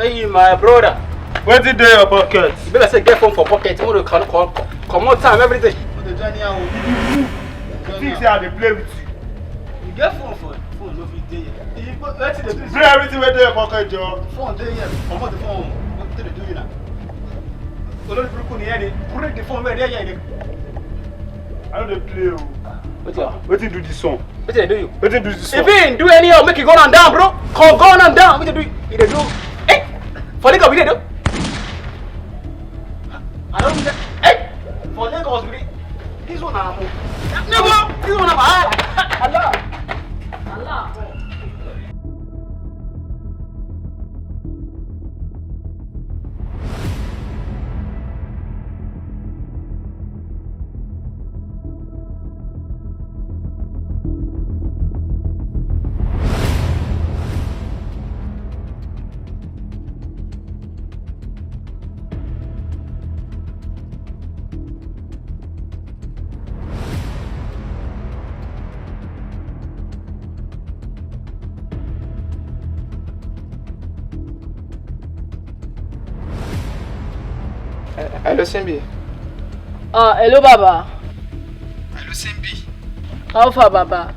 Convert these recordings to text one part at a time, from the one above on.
Hey, my brother. Where did they your pocket? You better say get phone for pocket. You want to come on time, everything. The journey out. Fix how they play with you. You get phone for phone, no fit dey here. Let's see the play everything where they your pocket, Joe. Phone dey here. Come on the phone. What did they do now? Olórí burúkú ni ẹni. Break the phone where they here. I know they play. What did do this song? What did they do you? What did do this song? If he didn't do any, I'll make it go on down, bro. Come go on down. What did they do? He did do. Hey, for Lagos we did do. I don't get. Hey, for Lagos we did. This one I'm. Never. This one I'm. Allah. Allah. Hello, Simbi. Hello, Baba. Hello, Simbi. How far, Baba?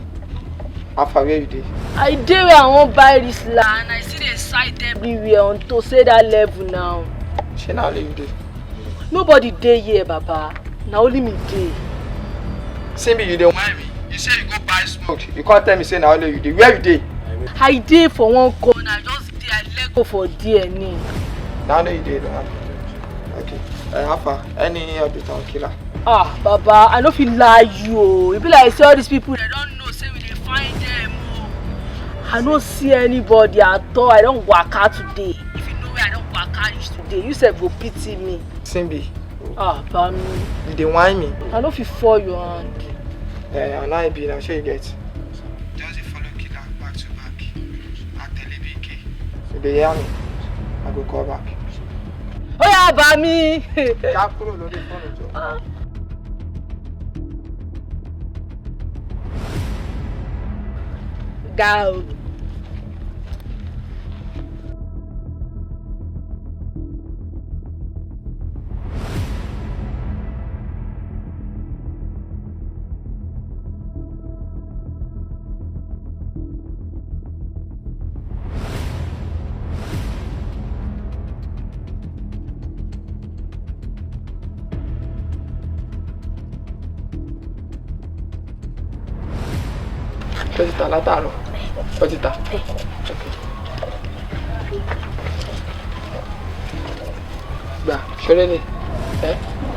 How far where you dey? I dey where I wan buy this land. I see the site everywhere on to say that level now. Shey na only you dey? Nobody dey here, Baba. Na only me dey. Simbi, you dey whine me. You say you go buy smoke. You can't tell me say na only you dey. Where you dey? I dey for one corner. I just dey. I let go for DNA. Na only you dey. Okay. How far? Any update on killer? Baba, I no fit lie you. E be like say all these people they don't know say we dey find them. I no see anybody at all. I don waka today. If you know where I don waka reach today, you sef go pity me. Simbi. Bami. You dey whine me? I no fit fall your hand. And I be now. Sure you get. Just dey follow killer back to back. Atelebike. You dey hear me? I go call back. Oya Bami. Can't kúrò lórí fóònù jọ. Go. Pẹ́sìtà látàárọ̀. Pẹ́sìtà. Gbà ṣọlẹ́ lè.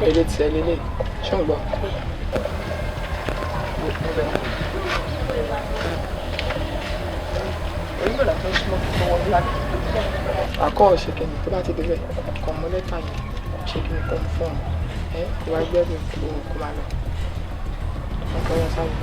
Èdè tiẹ̀ lélẹ̀. Ṣé ń gbọ́? Àkọ́ ṣe kìnnì tó bá ti débẹ̀. Kàn mú lẹ́tà yìí. Ṣé kí ni kàn fún ọ? Ìwà gbẹ́rù kò máa lọ. Ọkọ̀ yẹn sáré.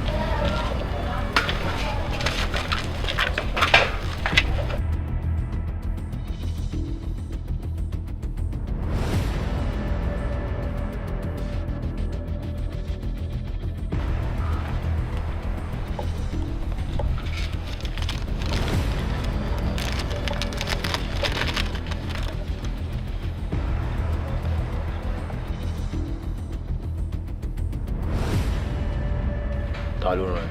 Ta ló rán ẹ?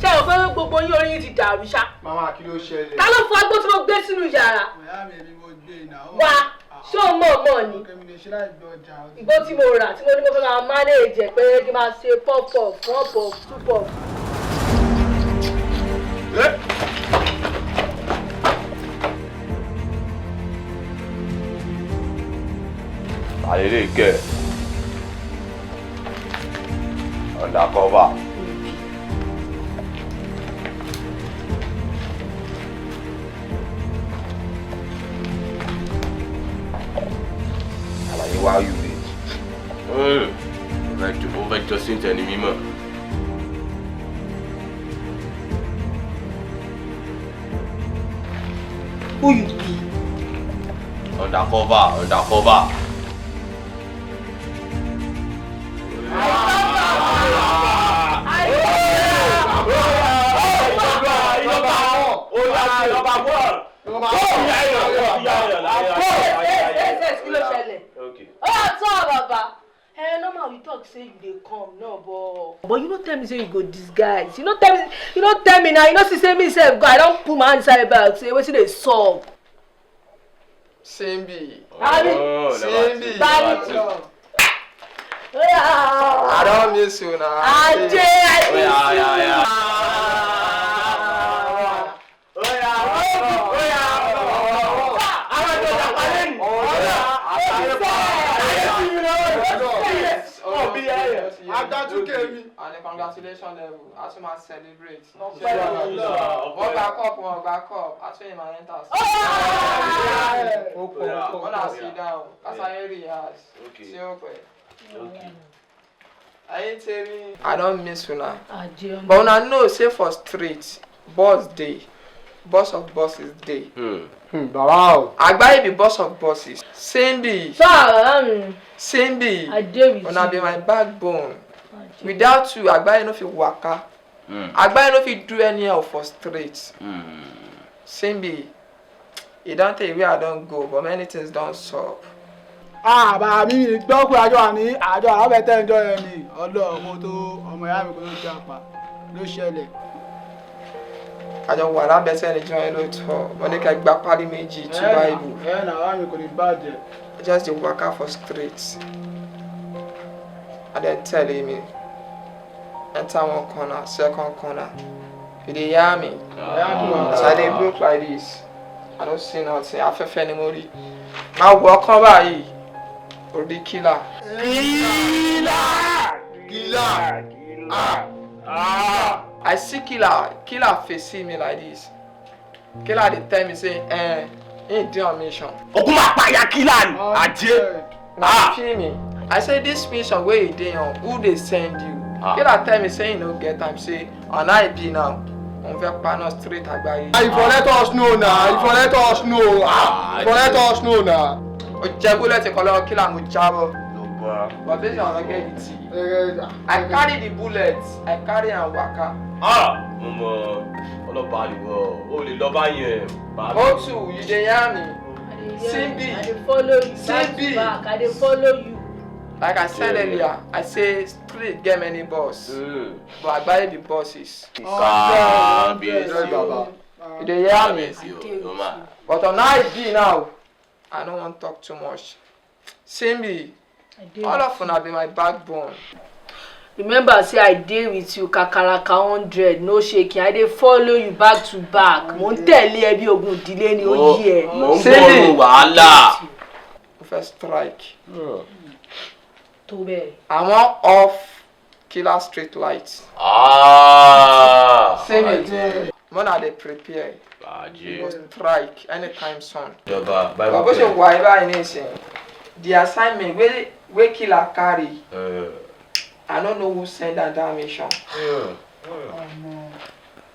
Ṣé o fẹ́ gbogbo yín orin ti dàrú ṣá? Màmá kí ló ṣẹlẹ̀? Ta ló fọ agbó tí mo gbé sínú yàrá? Wá, ṣé o mọ̀ ni? Igbó tí mo rà tí mo ní mo fẹ́ máa manage pé kí n máa ṣe pop-up, one-pop, two-pop. Àlélé kẹ̀. Undercover. Over just into enemy man. Who you be? Undercover. Normal we talk say you dey come no but you no tell me say you go disguise. You no tell me now. You no see say me sef go. I don put my hand inside bag say wetin dey sup. Simbi. Simbi. I don't miss you now. And congratulations level. I see my celebrate. One back up. I see my enters. When I sit down, that's how you react. See okay. I ain't telling. I don't miss you now. But when I know, say for street, boss day, boss of bosses day. Wow. Agbaye be boss of bosses. Simbi. Simbi. I deal with when I be my backbone. Without you, Agbaye no fit waka. Agbaye no fit do anyhow for street. Simbi. You don't tell where I don't go, but many things don't solve. Bàbá mi gbọ́ pé àjọ àbẹ̀tẹ̀ ń jọ ẹ̀ ni ọmọ ìyá mi kò ló jẹ́ apá ló ṣẹlẹ̀. Àjọ wà lábẹ́tẹ̀ ní jọ ẹ lóòótọ́ wọ́n ní ká gba pálí méjì tú báìbù. Nà wá mi kò ní bàjẹ́. Just dey waka for street. And then tell me, enter one corner, second corner. You dey hear me? So I dey look like this. I don't see nothing. Afẹ́fẹ́ ni mo rí. Máa wọ ọkàn báyìí. Odi killer. I see killer facing me like this. Killer dey tell me say, he dey on mission. Oguma paya killer ni. Aje. Feel me? I say this mission where you dey on, who dey send you? Killer tell me say he no get time. Say on I be now. On fẹ́ paná straight Agbaye. If you let us know now, if you let us know now. Oje bullet kọ́lọ́ killer mo jábọ̀. But this one no get it. I carry the bullet, I carry am waka. Momo, ọlọ́pàá ni wọ́n. O lè lọ bá yẹn. O2, you dey hear me? Simbi. I dey follow you back. I dey follow you. Like I said earlier, I say street get many boss, but Agbaye be bosses. You dey hear me? But on how it be now, I don't want to talk too much. Simbi, all of una be my backbone. Remember, say I dey with you, kakaraka 100, no shaking. I dey follow you back to back. Mo ń tẹ̀lé ẹ bí ogun ìdílé ni ó yí ẹ. Mo ń bọ̀rù wàhálà. Mo fẹ́ strike. Tó bẹ́ẹ̀. I want off killer street lights. Simbi, when I dey prepare, we go strike anytime soon. But bó ṣe wà ẹ báyìí nísìnyí, the assignment wey killer carry. I don't know who sent that mission.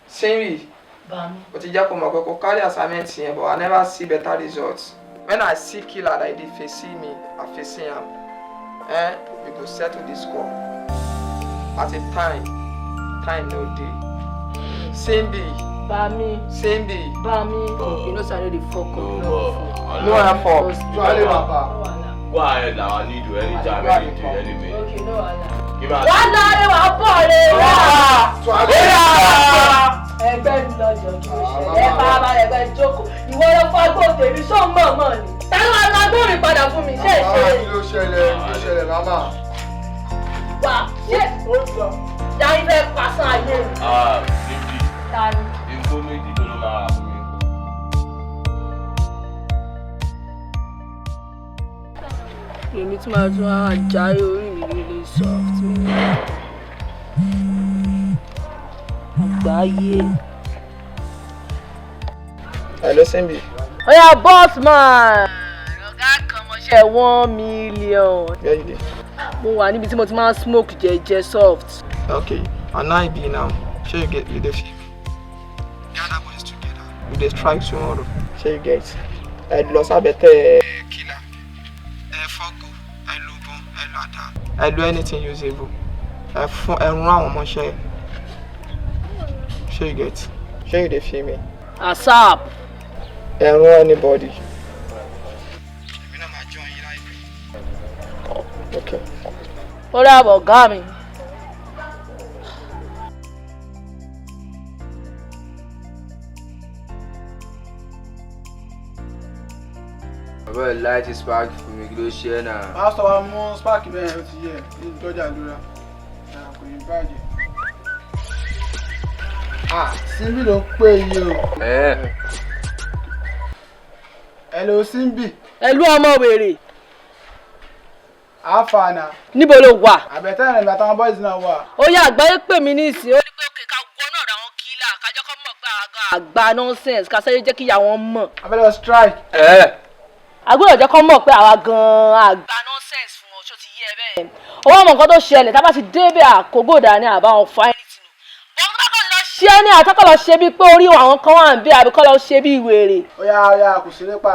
Simbi, but you just come carry assignment here, but I never see better results. When I see killer like they facing me, I facing him. We go settle this score. At a time no day. Simbi. Bami. You know, so I know the fuck up. No effort. Go ahead now, I need you anytime, any minute. Okay, no, Allah. Wọ́n náà wà bọ̀ lé wá. Ẹgbẹ́ mi lọ́jọ́ kí ló ṣẹlẹ̀. Ẹ farabalẹ̀ ẹgbẹ́ jókòó. Ìwọ ló fọ́ gbọ́ tèmi sóun mọ̀ ni. Táwọn alágbórin padà fún mi ṣe é ṣe. Kí ló ṣẹlẹ̀ màmá? Wà ṣé Dání fẹ́ pàṣán ayé mi. Níbi Dání. ìgbó méjì tó ló máa rà fún mi. Èmi tí màá tún àjáyé orí mi really soft. Agbaye. Hello, Simbi. Oya boss man. Ọ̀gá kan mọṣẹ́ 1 million. Where you dey? Mo wà níbi tí mo ti máa smoke jẹ́jẹ́ soft. Okay, and now it be now. Shall you get you the feel? Gather boys together. We dey strike tomorrow. Shall you get? I lost a better killer. Fogo. I lobon. I lada. I do anything usable. I run on my share. Shall you get? Shall you the feel me? ASAP. I run anybody. Okay. Ó dàbọ̀ ọ̀gá mi. Bàbá ẹ̀ láti spark fún mi kí ló ṣe é náà. Pásítọ̀ wa mú spark bẹ́ẹ̀ ó ti yẹ ní ìtọ́jà lóra. Kò ní bàjẹ́. Simbi ló ń pè yìí o. Hello Simbi. Ẹlú ọmọ wèrè. Àfàànà. Níbo ló wà? Àbẹ̀tẹ̀ rẹ̀ bàtà wọn boys náà wà. Ó yá Àgbáyé pè mí nísìnyí. Ó ní pé òkè ká gbọ́ náà ra wọn kílà. Kájọ́ kọ́ mọ̀ pé àgbà nonsense. Ká sẹ́yìn jẹ́ kí ìyá wọn mọ̀. A fẹ́ lọ strike. Agbọ́dọ̀ jẹ́ kọ́ mọ̀ pé àwa gan-an àgbà nonsense fún wọn. Ṣó ti yé ẹ bẹ́ẹ̀? Owó àmọ̀ nǹkan tó ṣẹlẹ̀ tá a bá ti débẹ̀ àkógò dání àbáwọn fáìlì tì nù. Bọ́n bá kọ́ lọ ṣe é ní àtọ́kọ́ lọ ṣe bíi pé orí àwọn kan wà ń bí àbí kọ́ lọ ṣe bíi wèrè. Ó yá kò sí lépa.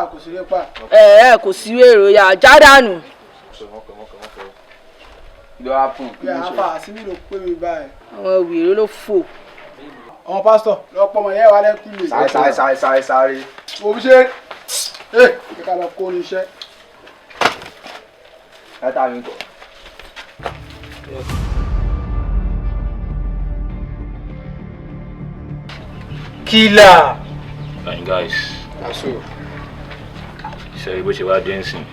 Kò sí wèrè ó yá jádànù. Ló wá fún Pé àáfà Simbi ló pè mí báyìí. Àwọn wèrè ló fò. Àwọn pásítọ̀ lọ́pọ̀ ọmọ yẹn wà lẹ́kùn lè. sáré. Mo fi ṣe kí ká lọ kó ní iṣẹ́. Ẹ̀ta mi kọ̀. Killer. And guys, Aso. ṣe bó ṣe wá dancing.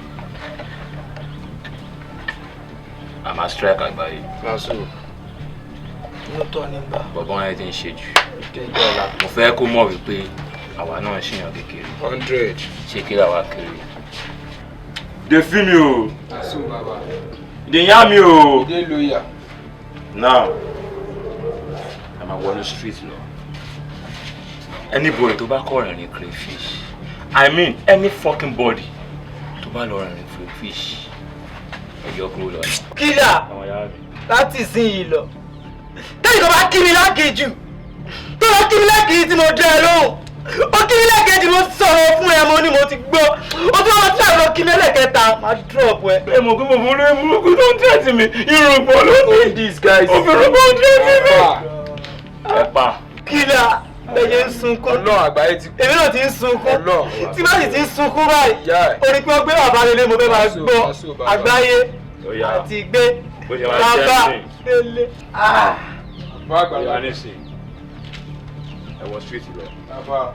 I'm a strike Agbaye. Aso. No turning back. Bọ̀bọ́n ẹ ti ń ṣe jù. Mo fẹ́ kó mọ̀ wípé àwa náà ṣèyàn kékeré. 100. Ṣé kí làwa kéré? Dey feel me o. Aso baba. Dey yarn me o. Dey lawyer. Now, I'm a wọnú street lọ. Anybody tó bá kọ́ rìn crayfish. I mean any fucking body tó bá lọ rìn crayfish. Ẹ̀yọ́ kúrò lọ. Killer. Àwọn yàrá mi. Láti ìsìn yìí lọ. Tẹ́lẹ̀ tó bá kí mi lákejì. Tó bá kí mi lákejì tí mo dẹ́ ẹ lóhùn. Ó kí mi lákejì mo sọ̀rọ̀ fún ẹ mo ní mo ti gbọ́. Ó tún wọ́n tí àlọ́ kí mi lẹ́kẹta. Máa drop ẹ. Ẹ mọ̀ pé mo fún lórí burúkú tó ń tẹ̀sí mi. Irùngbọ̀n ló ní. These guys. Ó fi irùngbọ̀n tẹ̀sí mi. Ẹ pa. Killer. Bẹ́ẹ̀ ń sunkún. Ọlọ́run Àgbáyé ti. Èmi náà ti ń sunkún. Ọlọ́run. Tí bá sì ti ń sunkún báyìí. Ìyá ẹ̀. Orí pé ó gbé bàbá lélẹ̀ mo fẹ́ máa gbọ́. Aso baba. Àgbáyé Ó yá. àti ìgbé. Bó ṣe máa Bàbá jẹ́ lélẹ̀. Bá Ó àgbàlá. yá nísìn. Ẹ wọ street lọ. Baba.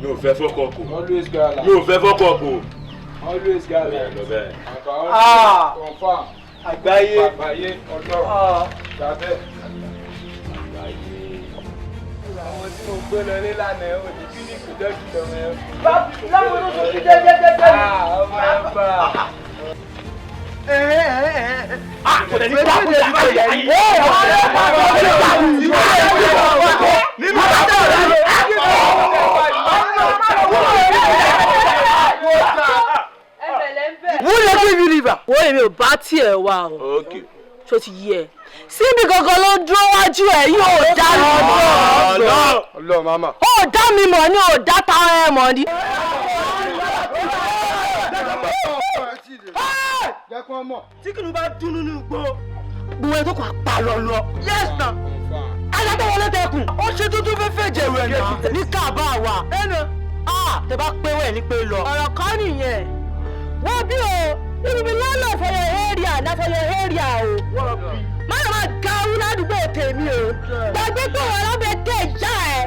Mi ò fẹ́ fọ́kọ̀ kò. Always gala. Mi ò fẹ́ fọ́kọ̀ kò. Always gala. Bẹ́ẹ̀ lọ bẹ́ẹ̀. Baba. Confirm. Àgbáyé. Àgbáyé Ọlọ́run. Gbàbẹ́. Àwọn tí mo gbé lọ nílànà ẹ̀ ò ní kí ní ìpìlẹ̀kì lọ́mọ ẹ̀. Láwọn ló sọ fún jẹ́jẹ́jẹ́jẹ́. Ọmọ ẹ̀ bá. Kò tẹ̀ ní bá kú sí báyìí. Nínú àtọ̀ rẹ̀. Wọ́n lè kí ibi rìbà. Wọ́n èmi ò bá tiẹ̀ wá o. Ṣó ti yé ẹ? Síbi gangan ló dúró wájú ẹ̀ yóò dá mi mọ̀. Ọlọ́run mama. Ó dá mi mọ̀ ni ò dá táwọn ẹ̀ mọ̀ ni. Tí kìnnìún bá dún nínú igbó. Gbogbo ẹ̀ tó kọ́ apá lọ. Yes na. Alábọ̀ wọlé tẹkùn. Ó ṣe tuntun fẹ́fẹ́ jẹ̀rù ẹ̀ náà. Ní káàbá wa. Tẹ bá pé wẹ̀ ní pé lọ. Ọ̀rọ̀ kan nìyẹn. Wọ́n bí o, ibi mi lọ́lọ́ for your area, not for your area o. Má lọ máa ga arú ládùúgbò tèmi o. Gbàgbé pé wọ́n lábẹ́ tẹ̀ ìjà ẹ̀.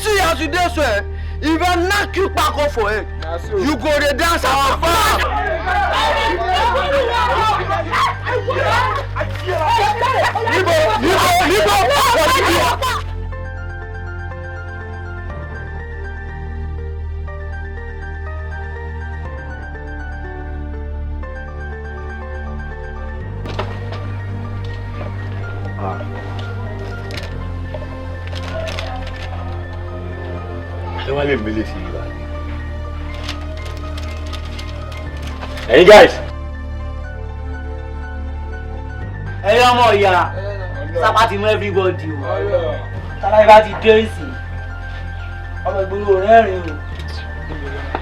See as you dey so if I knock you back off for head, you go dey dance our farm. Níbo. Ẹ wá lè mélé sí ibà. Ẹ̀yin guys, Ẹ̀yin ọmọ ìyá. Sápá ti mú everybody o. Tálá ibà ti dé ìsìn. Ọmọ ìgboro rẹ́rìn o.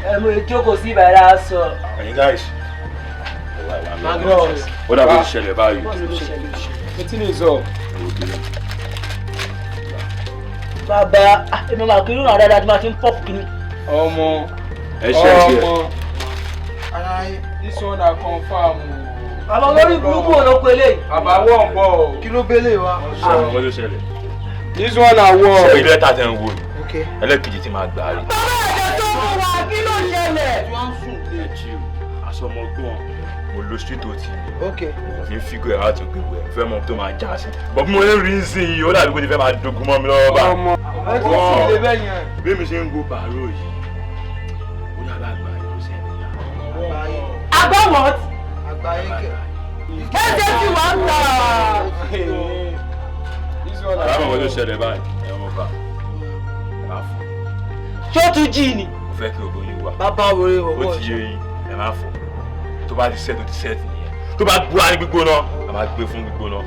Ẹ mú ìjókòó sí ìbàdàn sọ. Ẹ̀yin guys. Magnus. Ó dàbí ìṣẹ̀lẹ̀ báyìí. Wetin is up? Bàbá èmi máa kiri náà dáadáa tí máa ti ń pọ́pù kìíní. Ọmọ. Ẹ ṣe ẹ ṣe. This one na confirm. Àmọ́ lórí burúkú ò ló pe eléyìí. Àbáwọ̀ ń bọ̀ o. Kí ló bélé wa? Ọmọ ló ṣẹlẹ̀. This one na war. Ṣé ilé ẹ̀ta tẹ̀ ń wò ni? Ẹlẹ́kejì tí máa gbà á rí. Bàbá ẹ̀jẹ̀ tó ń wà kí ló ṣẹlẹ̀? Ẹ jí o, aṣọ ọmọ ọgbọ́n, mo lo street ot mi. Mo fi ń figure out gbogbo ẹ̀, fẹ́ mọ tó máa já sí. Bọ̀ bí mo ń rí sí i, ó dàbí pé ti fẹ́ máa dogun mọ́ mi lọ́wọ́ bá. Bí mi ṣe ń go bàárò yìí, ó yàrá Àgbáyé ló ṣe ń yà. Àgbà what? Agbaye kẹ. Ẹ̀jẹ̀ tí wàá ń tà. Àbámọ̀ wọ́n ló ṣẹlẹ̀ báyìí, ẹ̀ wọ́n bá. Ẹ máa fọ̀. Ṣé ó tún jí ni? Mo fẹ́ kí gbogbo yín wà. Bàbá wòre wò. Ó ti yé yín, ẹ máa fọ̀. Tó bá ti sẹ́ẹ̀tì, ó ti sẹ́ẹ̀tì nìyẹn. Tó bá gbúra ní gbígbóná, a máa gbé fún gbígbóná.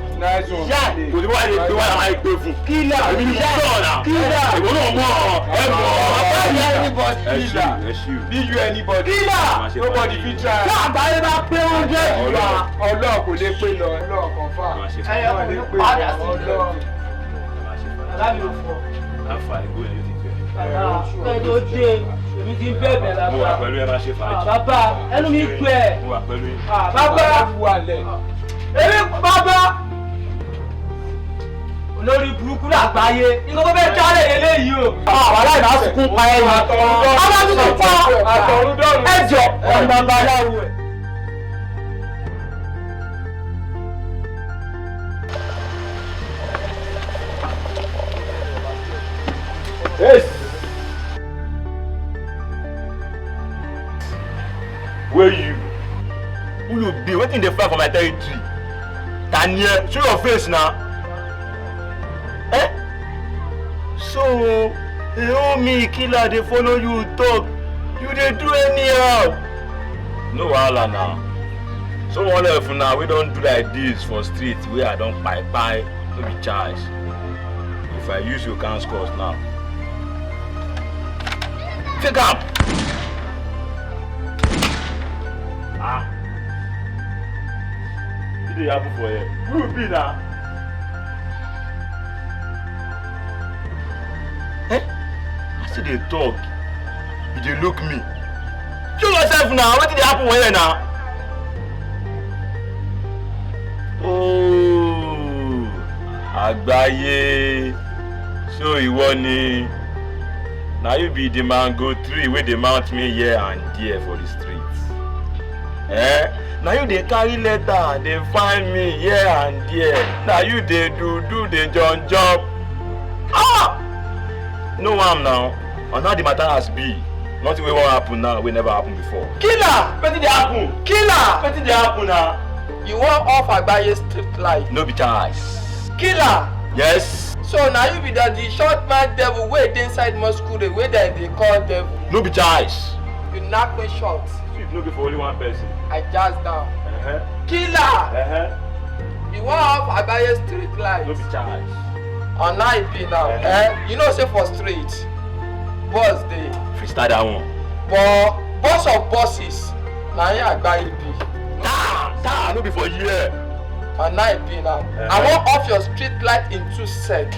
Jáde. Kò sí wá lè gbé wá la máa gbé fún. Kílà. Èmi ni mo sọ̀rọ̀ náà. Kílà. Ìwọ náà mọ̀ ẹ mọ̀. Ẹ ṣí. Be you anybody. Kílà. Nobody fit try. Tí Àgbáyé bá pé 100 ìgbà. Ọlọ́ọ̀ kò lè pé lọ. Ọlọ́ọ̀ confirm. Ẹyẹ kò ní padà sí ilé. Bàbá mi ò fọ. Àǹfààní gbóyè ló ti fẹ́. Bàbá ẹ tó dé. Èmi ti ń bẹ̀bẹ̀ lábá. Mo wà pẹ̀lú ẹ máa ṣe fàájì. Bàbá ẹnu mi gbẹ. Mo wà pẹ̀lú yín. Bàbá èmi bàbá. Olórí burúkú l'Àgbáyé. Nǹkan tó fẹ́ jálè eléyìí o. Àwọn aláìní á sunkún pa ẹ̀yìn. Aláàbùkún pa ẹ̀jọ̀ ọ̀nà bàbá aláwo ẹ̀. Yes. Where you? Who you be? Wetin dey fly for my territory? Tanya, show your face now. Eh? So, me killer dey follow you talk. You dey do anyhow. No wahala now. So one of now we don do like this for street wey I don kpai no be charge. If I use your can scores now. Take am. What dey happen for here? Who you be na? I still dey talk. You dey look me. Show yourself now. Wetin dey happen for here na? Oh, Agbaye. So ìwọ ni. Now you be the mango tree wey dey mount me here and there for the streets. Now you dey carry letter, dey find me here and there. Now you dey do the jump. No am now. And how the matter has be. Nothing wey wan happen now wey never happen before. Killer! Wetin dey happen? Killer! Wetin dey happen now? You wan off Agbaye street light. No be choice. Killer! Yes. So now you be the short man devil wey dey inside mosque wey dem dey call devil. No be choice. You knack me short. Sweet no be for only one person. I just down. Killer! You wan off Agbaye street light. No be choice. On how e be now. You know say for street, boss dey. Freestyle that one. But boss of bosses, na him Agbaye be. Nah, no be for here. On how e be now. I wan off your street light in 2 seconds.